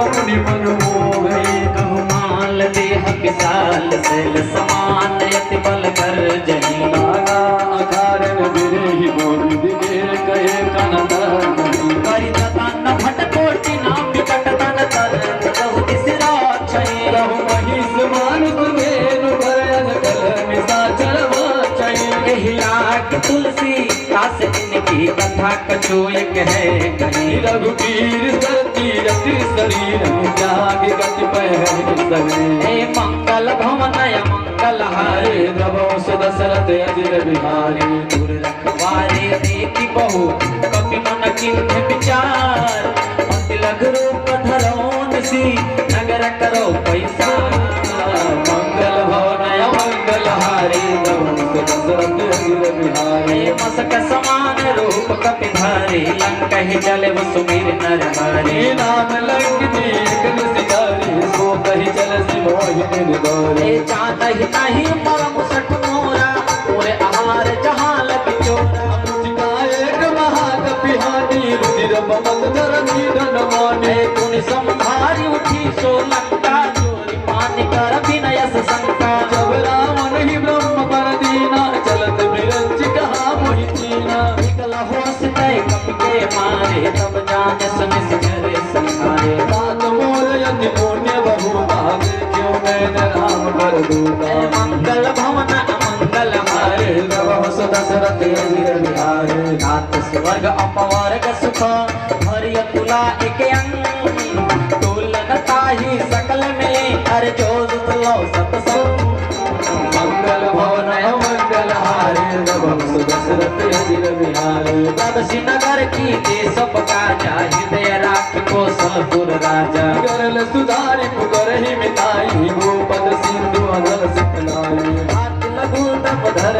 मुनि मन मोहे। कहु माल देह विशाल शैल समान यति बल कर जही। नाना अकारण बिरहि मोहि दिगे कहे कनन करि तन भट कोटि नाम विकट तन तर कहु दिसरा छई। रहु महिष मानुष धेनु भर अजगल निशाचर वाचई। एहि लाग तुलसी कास इनकी कथा कछु एक है कहीं। रघुवीर सरती रति शरीर त्याग गति पहरि सरे। हे मंगल भवन मंगल हारे हरे द्रवंश दशरथ अजिर बिहारी। दूर रखवारे देखी बहु कपि मन किन्ह विचार। अति लघु रूप धरौन सी नगर करो पैसा। मंगल भवन मंगल हारी द्रवंश दशरथ अजिर बिहारी। मसक समान रूप कपि धारी लंका ही चले वो सुमीर नर मारे। नाम लंकिनी एक निशिकारी सो कही चल सी मोहिनी निदारी। चांद ही नहीं परम सठ मोरा पूरे आहार जहां लग चोरा। एक महाकपिहानी रुधिर बमल धरनी धन माने। पुनि संहारी उठी सो लंका चोरी पानी कर विनयस शंका। जब रावण ही ब्रह्म पर दीना चलत बिरंच कहा मोहि चीना। निकल होश तय कपि के मारे तब जाने सुनिस करे संहारे। तात मोर यति पुण्य बहु भागे क्यों मैंने राम कर दूता। मंगल भवन अमंगल हारे हरे द्रवंश दशरथ अजिर बिहारी। नाथ स्वर्ग अपवर्ग सुख हरिय तुला एक अंग। तुलन ताहि सकल मिले हर जो लो सतसंग। मंगल भवन मंगल हारे द्रवंश दशरथ अजिर बिहारी। तदसि नगर की देश काजा हृदय राखि कौशलपुर राजा। करल सुधारि पुकर ही मिताई भूपद सिंधु अनल सिखलाई। हाथ लघु तप धर